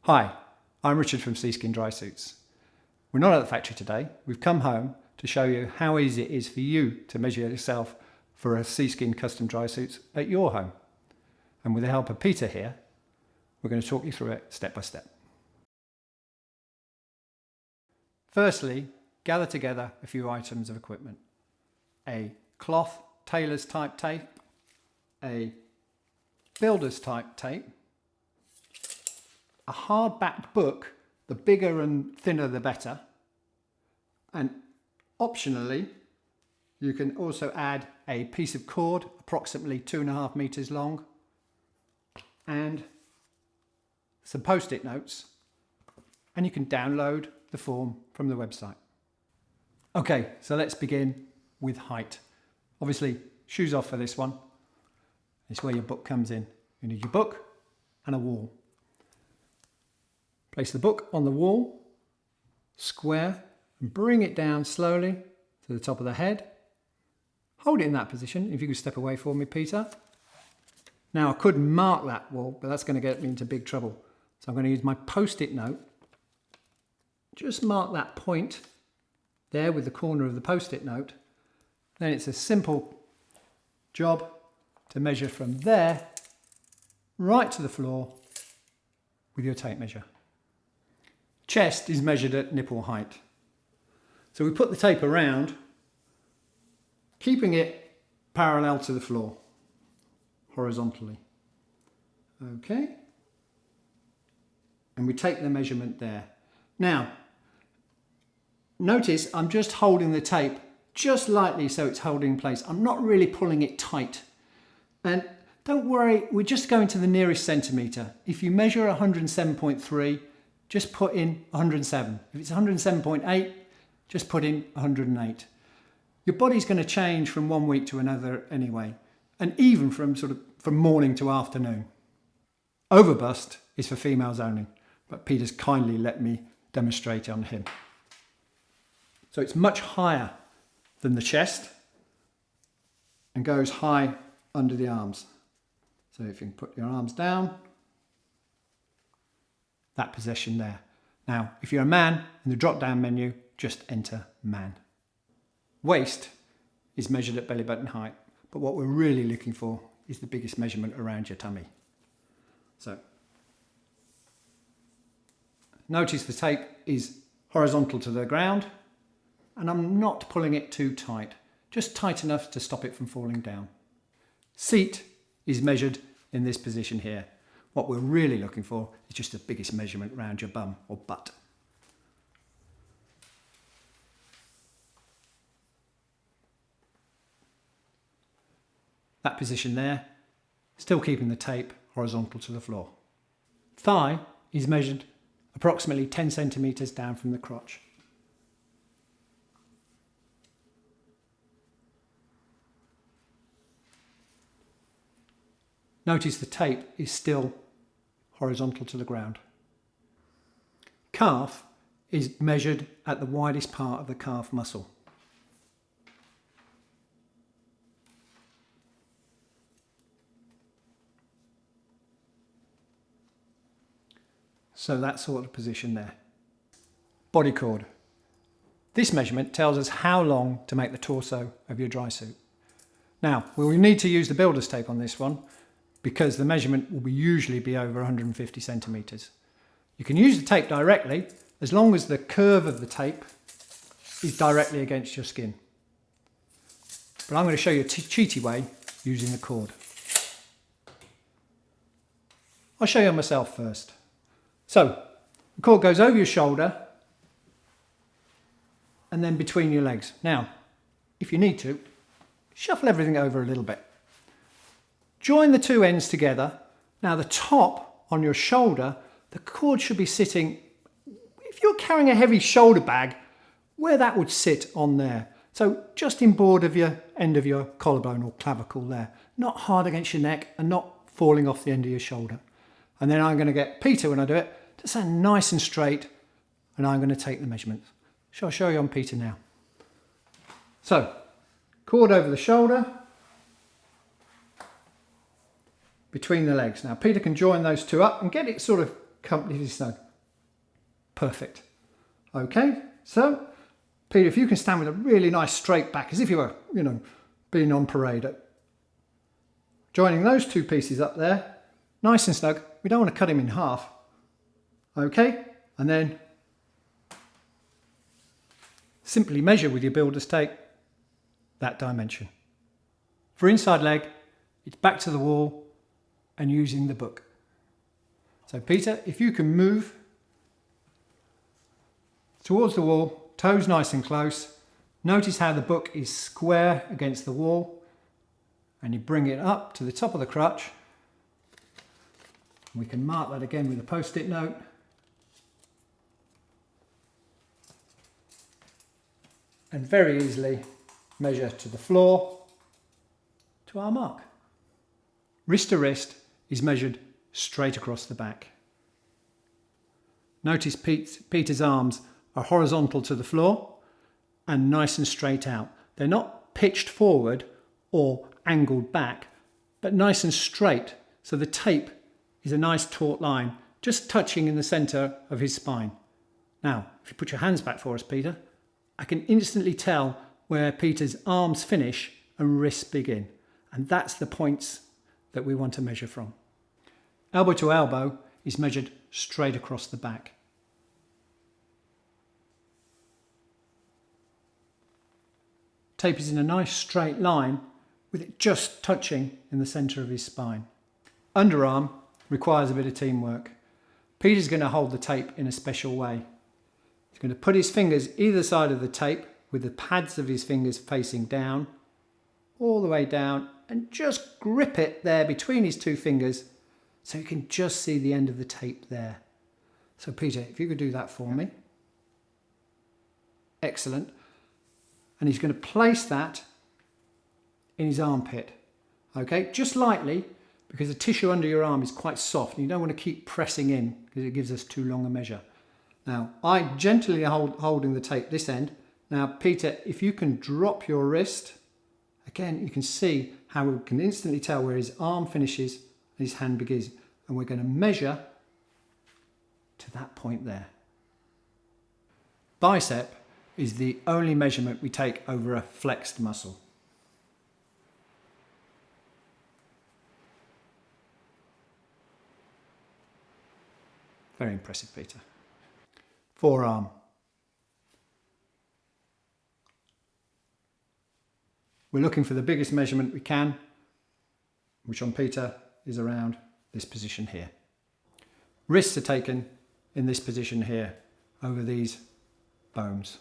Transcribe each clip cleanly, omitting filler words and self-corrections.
Hi, I'm Richard from Seaskin Drysuits. We're not at the factory today. We've come home to show you how easy it is for you to measure yourself for a Seaskin custom dry suits at your home. And with the help of Peter here, we're going to talk you through it step by step. Firstly, gather together a few items of equipment. A cloth tailor's type tape, a builder's type tape, a hard-backed book, the bigger and thinner the better, and optionally you can also add a piece of cord approximately 2.5 meters long and some post-it notes, and you can download the form from the website. Okay, so let's begin with height. Obviously, shoes off for this one. It's where your book comes in. You need your book and a wall. Place the book on the wall, square, and bring it down slowly to the top of the head. Hold it in that position. If you could step away for me, Peter. Now, I could mark that wall, but that's going to get me into big trouble. So I'm going to use my post-it note. Just mark that point there with the corner of the post-it note. Then it's a simple job to measure from there right to the floor with your tape measure. Chest is measured at nipple height. So we put the tape around, keeping it parallel to the floor, horizontally. Okay. And we take the measurement there. Now, notice I'm just holding the tape just lightly so it's holding in place. I'm not really pulling it tight. And don't worry, we're just going to the nearest centimetre. If you measure 107.3, just put in 107. If it's 107.8, just put in 108. Your body's going to change from one week to another anyway, and even from morning to afternoon. Overbust is for females only, but Peter's kindly let me demonstrate on him. So it's much higher than the chest and goes high under the arms. So if you can put your arms down, that position there. Now, if you're a man, in the drop-down menu, just enter man. Waist is measured at belly button height, but what we're really looking for is the biggest measurement around your tummy. So, notice the tape is horizontal to the ground, and I'm not pulling it too tight, just tight enough to stop it from falling down. Seat is measured in this position here. What we're really looking for is just the biggest measurement around your bum or butt. That position there, still keeping the tape horizontal to the floor. Thigh is measured approximately 10 centimeters down from the crotch. Notice the tape is still horizontal to the ground. Calf is measured at the widest part of the calf muscle. So that sort of position there. Body cord. This measurement tells us how long to make the torso of your dry suit. Now, we'll need to use the builder's tape on this one, because the measurement will usually be over 150 centimeters. You can use the tape directly as long as the curve of the tape is directly against your skin. But I'm going to show you a cheaty way using the cord. I'll show you myself first. So, the cord goes over your shoulder and then between your legs. Now, if you need to, shuffle everything over a little bit. Join the two ends together. Now the top on your shoulder, the cord should be sitting, if you're carrying a heavy shoulder bag, where that would sit on there. So just inboard of your end of your collarbone or clavicle there. Not hard against your neck and not falling off the end of your shoulder. And then I'm going to get Peter when I do it to stand nice and straight, and I'm going to take the measurements. I'll show you on Peter now. So, cord over the shoulder, between the legs. Now Peter can join those two up and get it sort of comfortably snug. Perfect. Okay, so Peter, if you can stand with a really nice straight back, as if you were, being on parade. Joining those two pieces up there, nice and snug. We don't want to cut him in half. Okay, and then simply measure with your builder's tape that dimension. For inside leg, it's back to the wall and using the book. So Peter, if you can move towards the wall, toes nice and close, notice how the book is square against the wall, and you bring it up to the top of the crutch. We can mark that again with a post-it note. And very easily measure to the floor to our mark. Wrist to wrist is measured straight across the back. Notice Peter's arms are horizontal to the floor and nice and straight out. They're not pitched forward or angled back, but nice and straight. So the tape is a nice taut line, just touching in the centre of his spine. Now, if you put your hands back for us, Peter, I can instantly tell where Peter's arms finish and wrists begin. And that's the points that we want to measure from. Elbow to elbow is measured straight across the back. Tape is in a nice straight line with it just touching in the centre of his spine. Underarm requires a bit of teamwork. Peter's going to hold the tape in a special way. He's going to put his fingers either side of the tape with the pads of his fingers facing down, all the way down, and just grip it there between his two fingers so you can just see the end of the tape there. So Peter, if you could do that for me. Excellent. And he's going to place that in his armpit. Okay, just lightly, because the tissue under your arm is quite soft and you don't want to keep pressing in because it gives us too long a measure. Now, I gently holding the tape this end. Now, Peter, if you can drop your wrist, again, you can see how we can instantly tell where his arm finishes and his hand begins. And we're going to measure to that point there. Bicep is the only measurement we take over a flexed muscle. Very impressive, Peter. Forearm. We're looking for the biggest measurement we can, which on Peter is around this position here. Wrists are taken in this position here, over these bones.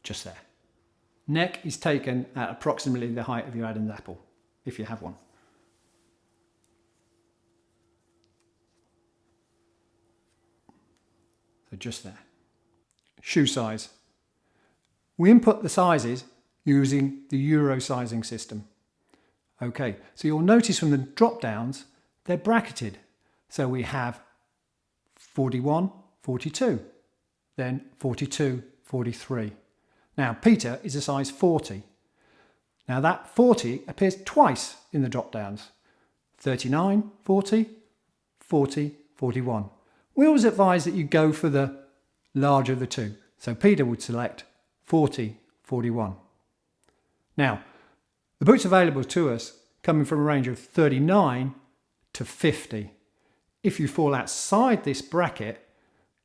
Just there. Neck is taken at approximately the height of your Adam's apple, if you have one. So just there. Shoe size. We input the sizes using the Euro sizing system. Okay, so you'll notice from the drop downs, they're bracketed. So we have 41, 42, then 42, 43. Now, Peter is a size 40. Now that 40 appears twice in the drop downs. 39, 40, 40, 41. We always advise that you go for the larger of the two. So Peter would select 40, 41. Now, the boots available to us coming from a range of 39 to 50. If you fall outside this bracket,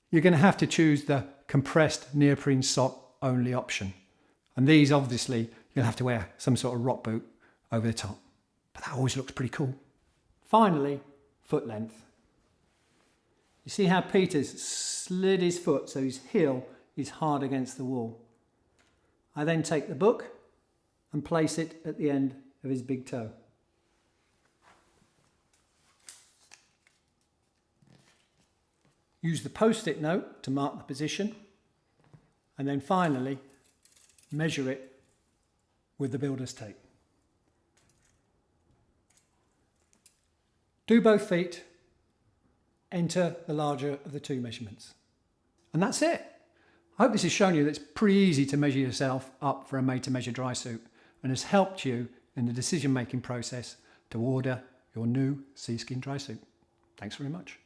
you're going to have to choose the compressed neoprene sock only option. And these, obviously, you'll have to wear some sort of rock boot over the top. But that always looks pretty cool. Finally, foot length. You see how Peter's slid his foot so his heel is hard against the wall. I then take the book and place it at the end of his big toe. Use the post-it note to mark the position, and then finally measure it with the builder's tape. Do both feet, enter the larger of the two measurements. And that's it. I hope this has shown you that it's pretty easy to measure yourself up for a made-to-measure dry suit. and has helped you in the decision-making process to order your new Seaskin Drysuit. Thanks very much.